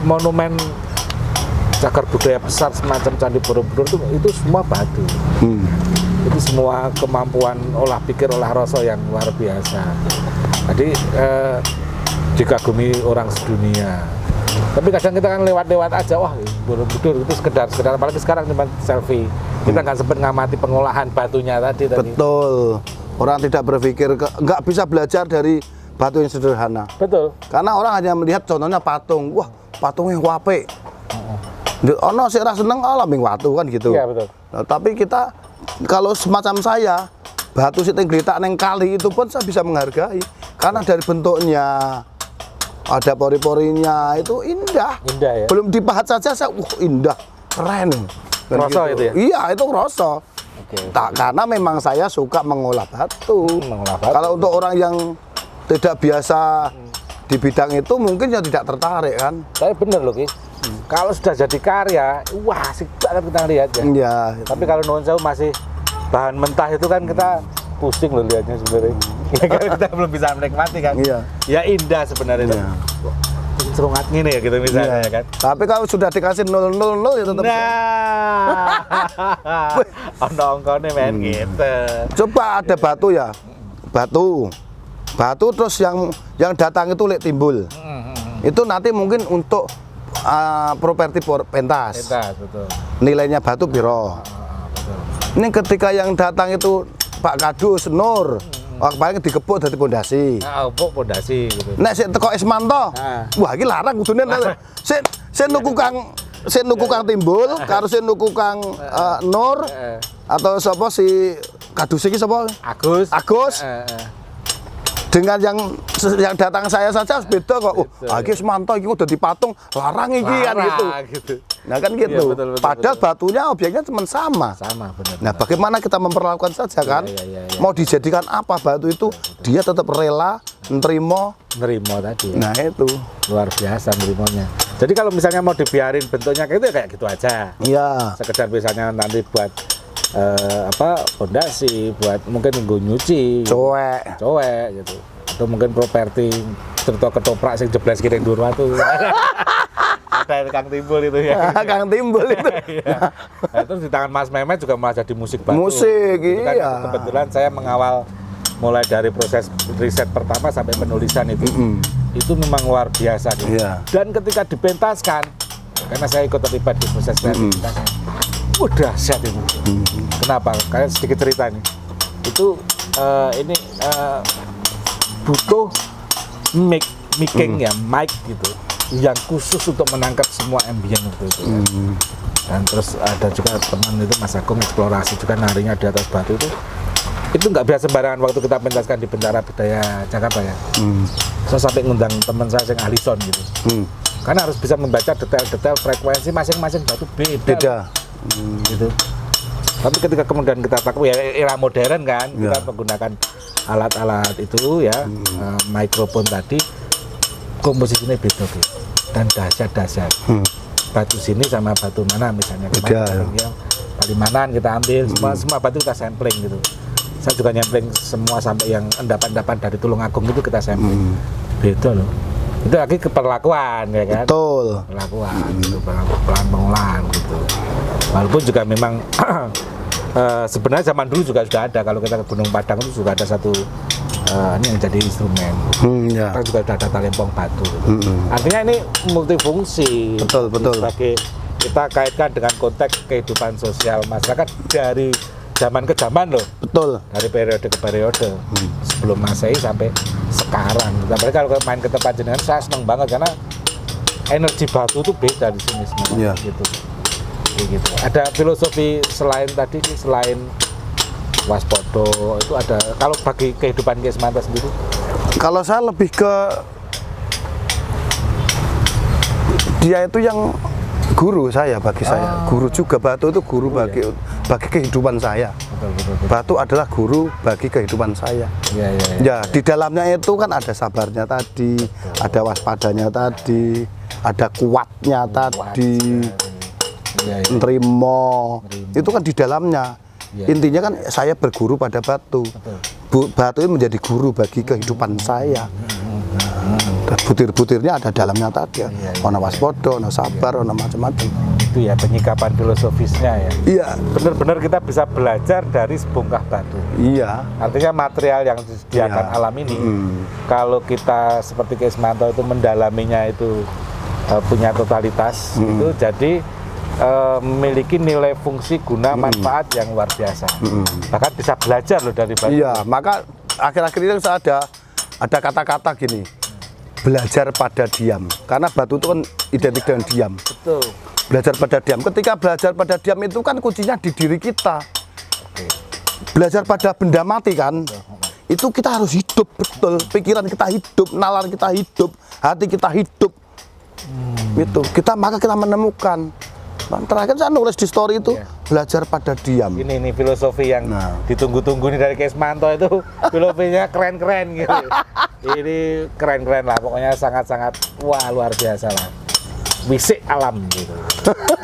monumen cagar budaya besar semacam Candi Borobudur itu semua batu. Itu semua kemampuan olah pikir, olah rasa yang luar biasa. Jadi dikagumi orang sedunia. Tapi kadang kita kan lewat-lewat aja, wah Borobudur itu sekedar, apalagi sekarang cuma selfie. Kita nggak sempat ngamati pengolahan batunya tadi. Betul. Orang tidak berpikir, nggak bisa belajar dari batu yang sederhana. Betul. Karena orang hanya melihat contohnya patung, wah patungnya wape. Ono sih rasa seneng alaming watu kan gitu. Iya betul. Nah, tapi kita kalau semacam saya, batu sing gletak neng kali itu pun saya bisa menghargai karena dari bentuknya, ada pori-porinya, itu indah. Indah ya. Belum dipahat saja saya, indah, keren. Rasa gitu. itu ya? Iya, itu rasa. Oke. Karena memang saya suka mengolah batu. Mengolah batu. Kalau untuk orang yang tidak biasa di bidang itu mungkin ya tidak tertarik kan. Tapi bener loh Ki. Kalau sudah jadi karya, wah asik banget kita lihat ya. Iya. Tapi kalau nuwun sewu masih bahan mentah itu kan kita pusing loh lihatnya sebenarnya. Karena kita belum bisa menikmati kan. Iya. Ya indah sebenarnya. Iya. Serungat gini ya gitu misalnya ya kan. Tapi kalau sudah dikasih 000 ya tetap. Ono angkane men gitu. Coba ada batu ya. Batu terus yang datang itu lek timbul. Itu nanti mungkin untuk properti pentas. Pentas betul. Nilainya batu piro. Betul. Ini ketika yang datang itu Pak Kadus Nur. Paling dikepuk dari pondasi. Pondasi gitu. Nek sik teko Ismanto. Wah, iki larang kudune. Sik nuku kang timbul, karo sik nuku kang Nur atau sapa si Kadus iki sapa? Agus. Dengan yang datang saya saja beda kok. Iki Ismanto iki udah dipatung, larang iki kan gitu. Nah kan gitu. Iya, betul, Padahal batunya objeknya cuma sama. Sama, benar. Nah, bagaimana kita memperlakukan saja kan? iya. Mau dijadikan apa batu itu, dia tetap rela nerimo. Nerimo tadi. Nah, itu. Luar biasa nerimonya. Jadi kalau misalnya mau dibiarin bentuknya kayak gitu ya kayak gitu aja. Iya. Sekedar misalnya nanti buat fondasi, buat mungkin nggo nyuci, Cowek. gitu. Atau mungkin properti cerita ketoprak sing jebles kiring dhuwur watu. Ada Kang Timbul itu ya. Kang Timbul itu. Iya. Nah, terus di tangan Mas Mehmet juga malah jadi musik batu. Musik, Itu kan iya. kebetulan saya mengawal mulai dari proses riset pertama sampai penulisan itu. Itu memang luar biasa gitu. Iya. Dan ketika dipentaskan, karena saya ikut terlibat di proses pentasnya, dahsyat itu. Kenapa? Kayak sedikit cerita nih. Itu ini butuh miking ya, mic gitu, yang khusus untuk menangkap semua ambient itu. Dan terus ada juga teman itu Mas Agung eksplorasi juga narinya di atas batu itu nggak biasa sembarangan waktu kita pentaskan di Bentara Budaya Jakarta ya. Saya sampai ngundang teman saya yang ahli sound gitu. Karena harus bisa membaca detail-detail frekuensi masing-masing batu beda. Gitu. Tapi ketika kemudian kita pakai ya era modern kan, kita menggunakan alat-alat itu ya, mikrofon tadi, komposisinya beda gitu. Dan dahsyat. Batu sini sama batu mana misalnya kemarin ya, Palimanan kita ambil, semua batu kita sampling gitu. Saya juga sampling semua sampai yang endapan-endapan dari Tulungagung itu kita sampling. Beda loh. Itu lagi keperlakuan ya kan. Betul. Perlakuan gitu, pengolahan gitu. Walaupun juga memang sebenarnya zaman dulu juga sudah ada, kalau kita ke Gunung Padang itu juga ada satu ini yang jadi instrumen. Kita juga sudah ada talempong batu gitu. Artinya ini multifungsi. Betul. Sebagai kita kaitkan dengan konteks kehidupan sosial masyarakat dari zaman ke zaman loh. Betul. Dari periode ke periode. Sebelum Masehi sampai sekarang. Tapi kalau main ke tempat jenengan saya seneng banget karena energi batu itu beda di sini sebenarnya gitu. Gitu. Ada filosofi selain tadi nih, selain waspodo itu ada kalau bagi kehidupan Ki Ismanto sendiri? Kalau saya lebih ke dia itu yang guru saya bagi saya. Guru juga, batu itu guru bagi kehidupan saya. Betul. Batu adalah guru bagi kehidupan saya. Ya, di dalamnya itu kan ada sabarnya tadi, ada waspadanya tadi, ada kuatnya tadi. Nerimo. Itu kan di dalamnya. Intinya kan saya berguru pada batu. Batu itu menjadi guru bagi kehidupan saya. Butir-butirnya ada dalamnya tadi. Ono waspodo, ono sabar, ono macam-macam. Itu ya penyikapan filosofisnya ya. Iya. Benar-benar kita bisa belajar dari sebongkah batu. Iya. Artinya material yang disediakan alam ini, kalau kita seperti Ki Ismanto itu mendalaminya itu punya totalitas, itu jadi memiliki nilai fungsi guna manfaat yang luar biasa. Bahkan bisa belajar loh dari batu. Iya, maka akhir-akhir ini saya ada kata-kata gini, belajar pada diam, karena batu itu kan identik dengan diam. Betul. Belajar pada diam. Ketika belajar pada diam itu kan kuncinya di diri kita. Belajar pada benda mati kan, itu kita harus hidup betul. Pikiran kita hidup, nalar kita hidup, hati kita hidup. Itu maka kita menemukan. Terakhir saya nulis di story itu belajar pada diam. Ini filosofi yang ditunggu-tunggu nih dari Ki Ismanto itu filosofinya keren-keren gitu. Ini keren-keren lah, pokoknya sangat-sangat wah luar biasa lah. Wisik alam gitu.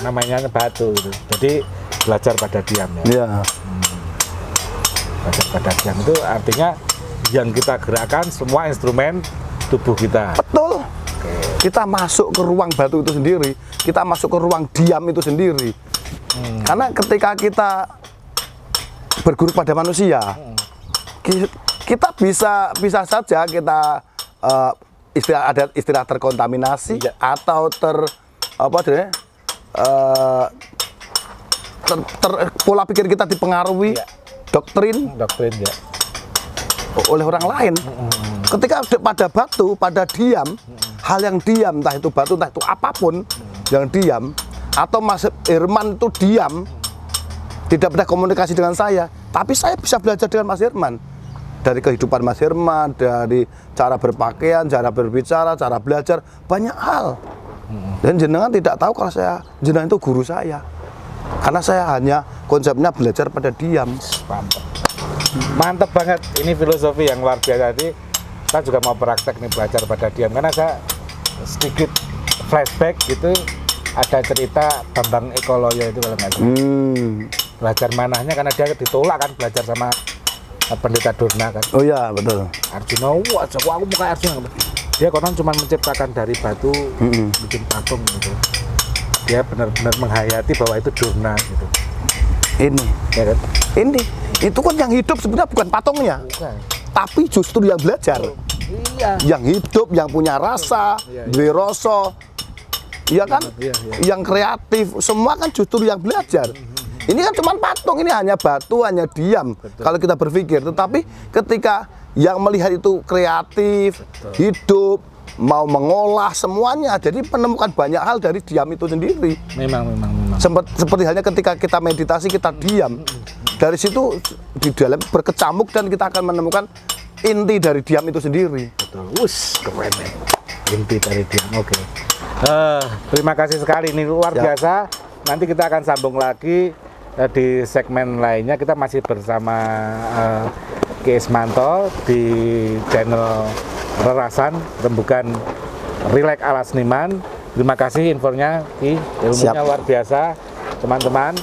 Namanya batu gitu. Jadi belajar pada diam ya. Iya. Belajar pada diam itu artinya yang kita gerakkan semua instrumen tubuh kita. Betul. Kita masuk ke ruang batu itu sendiri, kita masuk ke ruang diam itu sendiri. Karena ketika kita berguru pada manusia, kita bisa saja kita ada istilah terkontaminasi atau pola pikir kita dipengaruhi doktrin ya. oleh orang lain. Ketika pada batu, pada diam, hal yang diam, entah itu batu, entah itu apapun yang diam, atau Mas Herman itu diam, tidak pernah komunikasi dengan saya, tapi saya bisa belajar dengan Mas Herman. Dari kehidupan Mas Herman, dari cara berpakaian, cara berbicara, cara belajar, banyak hal. Dan jenengan tidak tahu kalau jenengan itu guru saya. Karena saya hanya konsepnya belajar pada diam. Mantap. Mantap banget. Ini filosofi yang luar biasa. Jadi saya juga mau praktek nih belajar pada diam. Karena saya sedikit flashback gitu, ada cerita Bambang Ekoloyo itu kalau nggak salah. Belajar manahnya karena dia ditolak kan belajar sama pendeta Durna kan. Oh iya betul. Arjuna, wah aku mau kayak Arjuna. Dia konon cuma menciptakan dari batu, bikin patung gitu. Dia benar-benar menghayati bahwa itu Durna gitu. Ini, Ya kan? ini, itu kan yang hidup sebenarnya bukan patungnya, Bukan. tapi justru yang belajar, Iya. yang hidup, yang punya rasa, Iya. beroso, iya kan, Iya. yang kreatif, semua kan justru yang belajar. Ini kan cuma patung, ini hanya batu, hanya diam. Kalau kita berpikir, tetapi ketika yang melihat itu kreatif, hidup, mau mengolah semuanya, jadi menemukan banyak hal dari diam itu sendiri. Memang. Seperti halnya ketika kita meditasi, kita diam. Dari situ di dalam berkecamuk dan kita akan menemukan inti dari diam itu sendiri. Betul. Wus, keren nih. Inti dari diam. Oke. Terima kasih sekali, ini luar Ya. biasa. Nanti kita akan sambung lagi di segmen lainnya. Kita masih bersama Ki Ismanto di channel Rerasan Rembugan Rileks ala Seniman. Terima kasih infonya, Ki. Ilmunya Siap. luar biasa, teman-teman.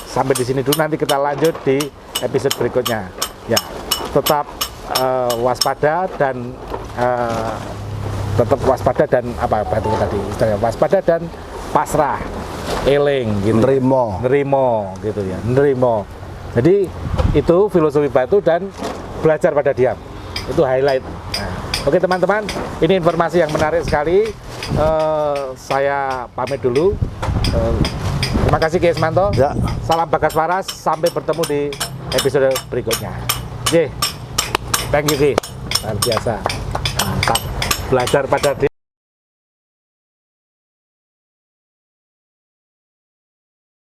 Sampai di sini dulu, nanti kita lanjut di episode berikutnya. Ya, tetap waspada dan apa itu tadi istilahnya, waspada dan pasrah, eling gitu. Nerimo gitu ya, nerimo. Jadi itu filosofi batu dan belajar pada diam. Itu highlight. Nah, oke teman-teman, ini informasi yang menarik sekali. Saya pamit dulu. Terima kasih Ki Ismanto. Ya. Salam Bagas Waras. Sampai bertemu di episode berikutnya. Thank you Ki. Luar biasa. Mantap. Belajar pada diam.